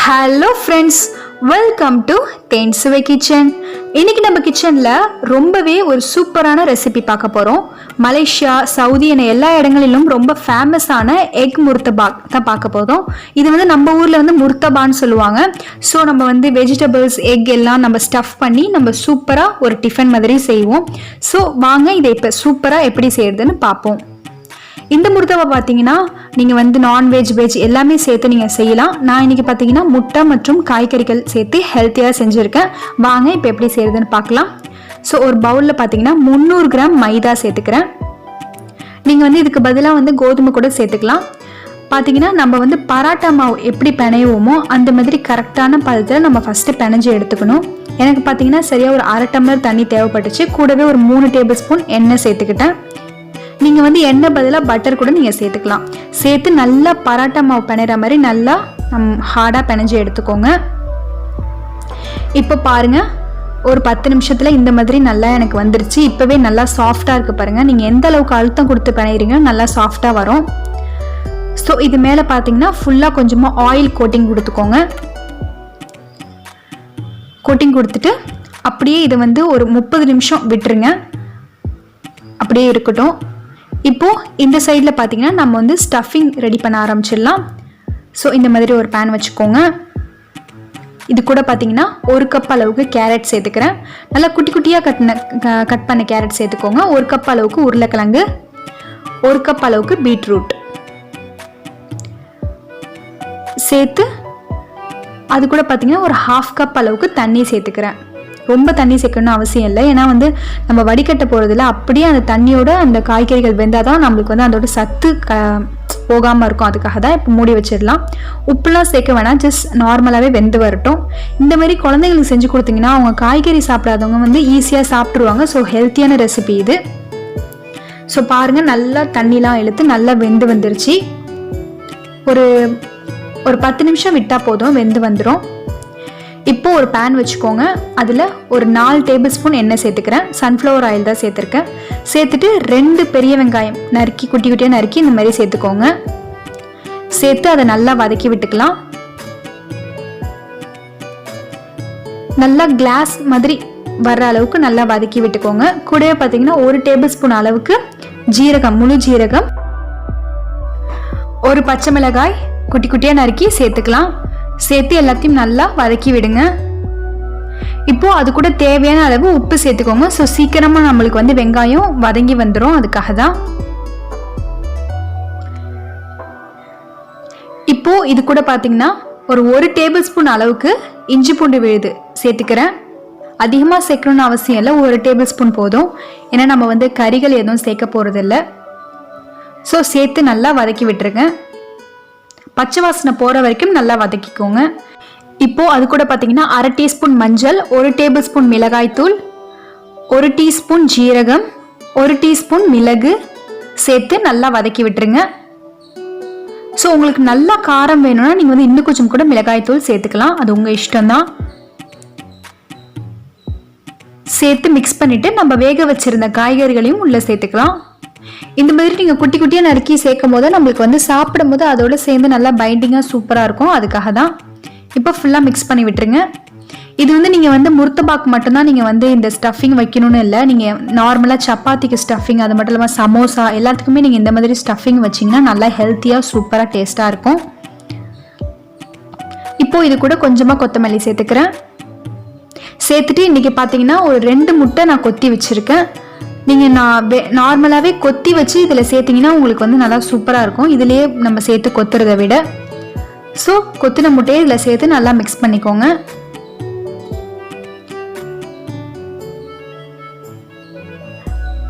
Hello friends, welcome to Thensuvai kitchen. இன்னைக்கு நம்ம கிச்சனில் ரொம்பவே ஒரு சூப்பரான ரெசிபி பார்க்க போகிறோம். மலேசியா, சவுதி என எல்லா இடங்களிலும் ரொம்ப ஃபேமஸான எக் முர்த்தபாக் தான் பார்க்க போதும். இது வந்து நம்ம ஊரில் வந்து முர்த்தபான்னு சொல்லுவாங்க. ஸோ நம்ம வந்து வெஜிடபிள்ஸ், எக் எல்லாம் நம்ம ஸ்டஃப் பண்ணி நம்ம சூப்பராக ஒரு டிஃபன் மாதிரி செய்வோம். ஸோ வாங்க இதை இப்போ சூப்பராக எப்படி செய்யறதுன்னு பார்ப்போம். இந்த முர்த்தபா பார்த்தீங்கன்னா நீங்கள் வந்து நான்வெஜ், வெஜ் எல்லாமே சேர்த்து நீங்கள் செய்யலாம். நான் இன்றைக்கி பார்த்தீங்கன்னா முட்டை மற்றும் காய்கறிகள் சேர்த்து ஹெல்த்தியாக செஞ்சுருக்கேன். வாங்க இப்போ எப்படி செய்கிறதுன்னு பார்க்கலாம். ஸோ ஒரு பவுலில் பார்த்தீங்கன்னா 300 கிராம் மைதா சேர்த்துக்கிறேன். நீங்கள் வந்து இதுக்கு பதிலாக வந்து கோதுமை கூட சேர்த்துக்கலாம். பார்த்தீங்கன்னா நம்ம வந்து பராட்டா மாவு எப்படி பிணைவோமோ அந்த மாதிரி கரெக்டான பதத்தில் நம்ம ஃபஸ்ட்டு பிணைஞ்சு எடுத்துக்கணும். எனக்கு பார்த்தீங்கன்னா சரியாக ஒரு 1/2 டம்ளர் தண்ணி தேவைப்பட்டுச்சு. கூடவே ஒரு 3 டேபிள் ஸ்பூன் எண்ணெய் சேர்த்துக்கிட்டேன். நீங்கள் வந்து எண்ணெய் பதிலாக பட்டர் கூட நீங்கள் சேர்த்துக்கலாம். சேர்த்து நல்லா பராட்டா மாவு பிணைகிற மாதிரி நல்லா ஹார்டாக பிணைஞ்சு எடுத்துக்கோங்க. இப்போ பாருங்கள், ஒரு 10 நிமிஷத்தில் இந்த மாதிரி நல்லா எனக்கு வந்துருச்சு. இப்போவே நல்லா சாஃப்டாக இருக்குது பாருங்கள். நீங்கள் எந்த அளவுக்கு அழுத்தம் கொடுத்து பிணைகிறீங்க நல்லா சாஃப்டாக வரும். ஸோ இது மேலே பார்த்தீங்கன்னா ஃபுல்லாக கொஞ்சமாக ஆயில் கோட்டிங் கொடுத்துக்கோங்க. கோட்டிங் கொடுத்துட்டு அப்படியே இதை வந்து ஒரு 30 நிமிஷம் விட்டுருங்க. அப்படியே இருக்கட்டும். இப்போது இந்த சைடில் பார்த்தீங்கன்னா நம்ம வந்து ஸ்டஃபிங் ரெடி பண்ண ஆரம்பிச்சிடலாம். ஸோ இந்த மாதிரி ஒரு பேன் வச்சுக்கோங்க. இது கூட பார்த்தீங்கன்னா 1 கப் அளவுக்கு கேரட் சேர்த்துக்கிறேன். நல்லா குட்டி குட்டியாக கட் பண்ண கேரட் சேர்த்துக்கோங்க. 1 கப் அளவுக்கு உருளைக்கிழங்கு, 1 கப் அளவுக்கு பீட்ரூட் சேர்த்து அது கூட பார்த்தீங்கன்னா ஒரு 1/2 கப் அளவுக்கு தண்ணி சேர்த்துக்கிறேன். ரொம்ப தண்ணி சேர்க்கணும்னு அவசியம் இல்லை. ஏன்னா வந்து நம்ம வடிகட்ட போகிறதில்ல, அப்படியே அந்த தண்ணியோட அந்த காய்கறிகள் வெந்தால் தான் நம்மளுக்கு வந்து அதோட சத்து போகாமல் இருக்கும். அதுக்காக தான் இப்போ மூடி வச்சிடலாம். உப்புலாம் சேர்க்க வேணாம், ஜஸ்ட் நார்மலாகவே வெந்து வரட்டும். இந்த மாதிரி குழந்தைங்களுக்கு செஞ்சு கொடுத்தீங்கன்னா அவங்க காய்கறி சாப்பிடாதவங்க வந்து ஈஸியாக சாப்பிட்ருவாங்க. ஸோ ஹெல்த்தியான ரெசிபி இது. ஸோ பாருங்கள், நல்லா தண்ணிலாம் இழுத்து நல்லா வெந்து வந்துருச்சு. ஒரு 10 நிமிஷம் விட்டால் போதும், வெந்து வந்துடும். இப்போது ஒரு பேன் வச்சுக்கோங்க. அதில் ஒரு 4 டேபிள் ஸ்பூன் எண்ணெய் சேர்த்துக்கிறேன். சன்ஃப்ளவர் ஆயில் தான் சேர்த்துருக்கேன். சேர்த்துட்டு 2 பெரிய வெங்காயம் நறுக்கி குட்டி குட்டியாக நறுக்கி இந்த மாதிரி சேர்த்துக்கோங்க. சேர்த்து அதை நல்லா வதக்கி விட்டுக்கலாம். நல்லா கிளாஸ் மாதிரி வர்ற அளவுக்கு நல்லா வதக்கி விட்டுக்கோங்க. கூடவே பார்த்தீங்கன்னா 1 டேபிள் ஸ்பூன் அளவுக்கு ஜீரகம், முழு ஜீரகம், 1 பச்சை மிளகாய் குட்டி குட்டியாக நறுக்கி சேர்த்துக்கலாம். சேர்த்து எல்லாத்தையும் நல்லா வதக்கி விடுங்க. இப்போ அது கூட தேவையான அளவு உப்பு சேர்த்துக்கோங்க. ஸோ சீக்கிரமாக நம்மளுக்கு வந்து வெங்காயம் வதங்கி வந்துடும், அதுக்காக தான். இப்போ இது கூட பார்த்தீங்கன்னா ஒரு 1 டேபிள் ஸ்பூன் அளவுக்கு இஞ்சி பூண்டு விழுது சேர்த்துக்கிறேன். அதிகமாக சேர்க்கணும்னு அவசியம் இல்லை, 1 டேபிள் ஸ்பூன் போதும். ஏன்னா நம்ம வந்து கறிகள் எதுவும் சேர்க்க போகிறதில்ல. ஸோ சேர்த்து நல்லா வதக்கி விட்டுருங்க. பச்சை வாசனை போகிற வரைக்கும் நல்லா வதக்கிக்கோங்க. இப்போது அது கூட பார்த்தீங்கன்னா 1/2 டீஸ்பூன் மஞ்சள், 1 டேபிள் ஸ்பூன் மிளகாய்த்தூள், 1 டீஸ்பூன் ஜீரகம், 1 டீஸ்பூன் மிளகு சேர்த்து நல்லா வதக்கி விட்டுருங்க. ஸோ உங்களுக்கு நல்லா காரம் வேணும்னா நீங்கள் வந்து இன்னும் கொஞ்சம் கூட மிளகாய்த்தூள் சேர்த்துக்கலாம், அது உங்கள் இஷ்டம்தான். சேர்த்து மிக்ஸ் பண்ணிவிட்டு நம்ம வேக வச்சுருந்த காய்கறிகளையும் உள்ளே சேர்த்துக்கலாம். இந்த மாதிரி நீங்கள் குட்டி குட்டியாக நறுக்கி சேர்க்கும் போது நம்மளுக்கு வந்து சாப்பிடும் போது அதோட சேர்ந்து நல்லா பைண்டிங்காக சூப்பராக இருக்கும், அதுக்காக தான். இப்போ ஃபுல்லாக மிக்ஸ் பண்ணி விட்டுருங்க. இது வந்து நீங்கள் வந்து முர்த்தபாக் மட்டும்தான் நீங்கள் வந்து இந்த ஸ்டஃபிங் வைக்கணும்னு இல்லை. நீங்கள் நார்மலாக சப்பாத்திக்கு ஸ்டஃபிங், அது மட்டும் இல்லாமல் சமோசா எல்லாத்துக்குமே நீங்கள் இந்த மாதிரி ஸ்டஃபிங் வச்சிங்கன்னா நல்லா ஹெல்த்தியாக சூப்பராக டேஸ்ட்டாக இருக்கும். இப்போது இது கூட கொஞ்சமாக கொத்தமல்லி சேர்த்துக்கிறேன். சேர்த்துட்டு இன்றைக்கி பார்த்தீங்கன்னா ஒரு 2 முட்டை நான் கொத்தி வச்சுருக்கேன். நீங்கள் நார்மலாகவே கொத்தி வச்சு இதில் சேர்த்திங்கன்னா உங்களுக்கு வந்து நல்லா சூப்பராக இருக்கும், இதிலேயே நம்ம சேர்த்து கொத்துறதை விட. ஸோ கொத்தின முட்டையை இதில் சேர்த்து நல்லா மிக்ஸ் பண்ணிக்கோங்க.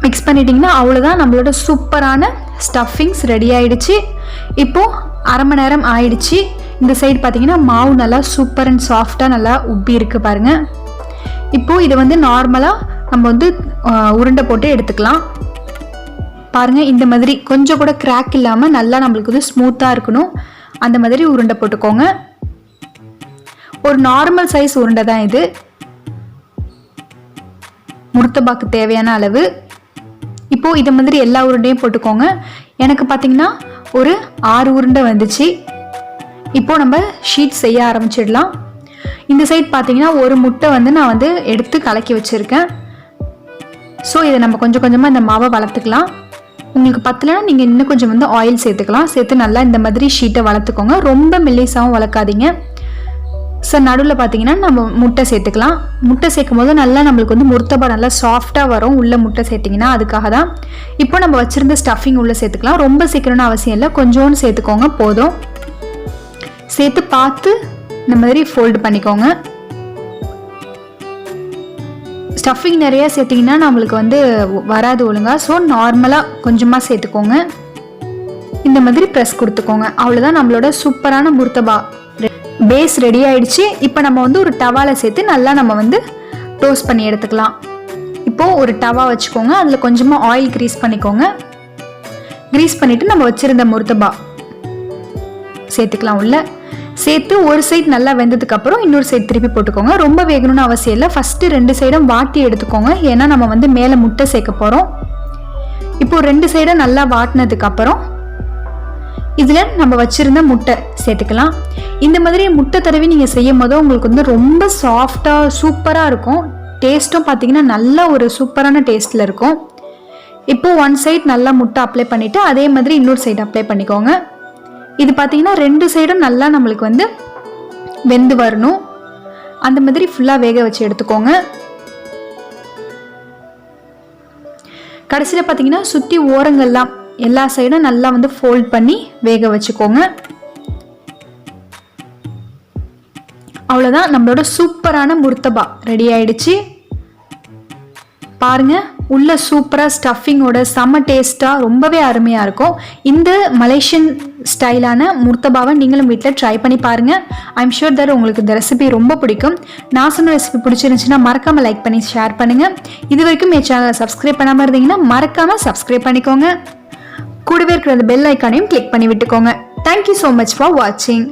மிக்ஸ் பண்ணிட்டீங்கன்னா அவ்வளோதான், நம்மளோட சூப்பரான ஸ்டஃபிங்ஸ் ரெடி ஆயிடுச்சு. இப்போது 1/2 மணி நேரம் ஆயிடுச்சு. இந்த சைடு பார்த்தீங்கன்னா மாவு நல்லா சூப்பர் அண்ட் சாஃப்டாக நல்லா உப்பி இருக்குது பாருங்கள். இப்போது இதை வந்து நார்மலாக நம்ம வந்து உருண்டை போட்டு எடுத்துக்கலாம். பாருங்கள், இந்த மாதிரி கொஞ்சம் கூட கிராக் இல்லாமல் நல்லா நம்மளுக்கு வந்து ஸ்மூத்தாக இருக்கணும், அந்த மாதிரி உருண்டை போட்டுக்கோங்க. ஒரு நார்மல் சைஸ் உருண்டை தான் இது. முர்த்தபாக்கு தேவையான அளவு. இப்போது இதை மாதிரி எல்லா உருண்டையும் போட்டுக்கோங்க. எனக்கு பார்த்தீங்கன்னா ஒரு 6 உருண்டை வந்துச்சு. இப்போ நம்ம ஷீட் செய்ய ஆரம்பிச்சிடலாம். இந்த சைட் பார்த்தீங்கன்னா ஒரு முட்டை வந்து நான் வந்து எடுத்து கலக்கி வச்சுருக்கேன். ஸோ இதை நம்ம கொஞ்சம் கொஞ்சமாக இந்த மாவை வளர்த்துக்கலாம். உங்களுக்கு பத்தலைன்னா நீங்கள் இன்னும் கொஞ்சம் வந்து ஆயில் சேர்த்துக்கலாம். சேர்த்து நல்லா இந்த மாதிரி ஷீட்டை வளர்த்துக்கோங்க. ரொம்ப மெல்லிசாவும் வளர்க்காதீங்க. ஸோ நடுவில் பார்த்தீங்கன்னா நம்ம முட்டை சேர்த்துக்கலாம். முட்டை சேர்க்கும் போது நல்லா நம்மளுக்கு வந்து முர்த்தபா நல்லா சாஃப்டாக வரும் உள்ள முட்டை சேர்த்திங்கன்னா. அதுக்காக தான். இப்போ நம்ம வச்சுருந்த ஸ்டஃபிங் உள்ளே சேர்த்துக்கலாம். ரொம்ப சீக்கிரம்னு அவசியம் இல்லை, கொஞ்சோன்னு சேர்த்துக்கோங்க போதும். சேர்த்து பார்த்து இந்த மாதிரி ஃபோல்டு பண்ணிக்கோங்க. ஸ்டஃபிங் நிறையா சேர்த்திங்கன்னா நம்மளுக்கு வந்து வராது ஒழுங்காக. ஸோ நார்மலாக கொஞ்சமாக சேர்த்துக்கோங்க. இந்த மாதிரி ப்ரெஸ் கொடுத்துக்கோங்க. அவ்வளோதான், நம்மளோட சூப்பரான முர்த்தபா பேஸ் ரெடி ஆயிடுச்சு. இப்போ நம்ம வந்து ஒரு டவாவில் சேர்த்து நல்லா நம்ம வந்து டோஸ்ட் பண்ணி எடுத்துக்கலாம். இப்போது ஒரு டவா வச்சுக்கோங்க. அதில் கொஞ்சமாக ஆயில் க்ரீஸ் பண்ணிக்கோங்க. க்ரீஸ் பண்ணிவிட்டு நம்ம வச்சுருந்த முர்த்தபா சேர்த்துக்கலாம். உள்ள சேர்த்து ஒரு சைடு நல்லா வெந்ததுக்கப்புறம் இன்னொரு சைடு திருப்பி போட்டுக்கோங்க. ரொம்ப வேகணும்னு அவசியம் இல்லை. ஃபஸ்ட்டு 2 சைடும் வாட்டி எடுத்துக்கோங்க. ஏன்னா நம்ம வந்து மேலே முட்டை சேர்க்க போகிறோம். இப்போது 2 சைடும் நல்லா வாட்டினதுக்கப்புறம் இதில் நம்ம வச்சுருந்த முட்டை சேர்த்துக்கலாம். இந்த மாதிரி முட்டை தடவி நீங்கள் செய்யும் போது உங்களுக்கு வந்து ரொம்ப சாஃப்டாக சூப்பராக இருக்கும். டேஸ்ட்டும் பார்த்தீங்கன்னா நல்ல ஒரு சூப்பரான டேஸ்ட்டில் இருக்கும். இப்போது 1 சைடு நல்லா முட்டை அப்ளை பண்ணிவிட்டு அதே மாதிரி இன்னொரு சைடு அப்ளை பண்ணிக்கோங்க. இது பார்த்தீங்கன்னா 2 சைடும் நல்லா நம்மளுக்கு வந்து வெந்து வரணும். அந்த மாதிரி ஃபுல்லாக வேக வச்சு எடுத்துக்கோங்க. கடைசியில் பார்த்தீங்கன்னா சுற்றி ஓரங்கள்லாம் எல்லா சைடும் நல்லா வந்து ஃபோல்ட் பண்ணி வேக வச்சுக்கோங்க. அவ்வளோதான், நம்மளோட சூப்பரான முர்த்தபா ரெடி ஆயிடுச்சு. பாருங்க, உள்ள சூப்பராக ஸ்டஃபிங்கோட செம்ம டேஸ்ட்டாக ரொம்பவே அருமையாக இருக்கும். இந்த மலேசியன் ஸ்டைலான முர்த்தபாவை நீங்களும் வீட்டில் ட்ரை பண்ணி பாருங்கள். ஐம் ஷூர் தட் உங்களுக்கு இந்த ரெசிபி ரொம்ப பிடிக்கும். நான் சொன்ன ரெசிபி பிடிச்சிருந்துச்சுன்னா மறக்காமல் லைக் பண்ணி ஷேர் பண்ணுங்கள். இது வரைக்கும் என் சேனலை சப்ஸ்கிரைப் பண்ணாமல் இருந்தீங்கன்னா மறக்காமல் சப்ஸ்கிரைப் பண்ணிக்கோங்க. கூடவே இருக்கிற அந்த பெல் ஐக்கானையும் கிளிக் பண்ணி விட்டுக்கோங்க. தேங்க்யூ ஸோ மச் ஃபார் வாட்சிங்.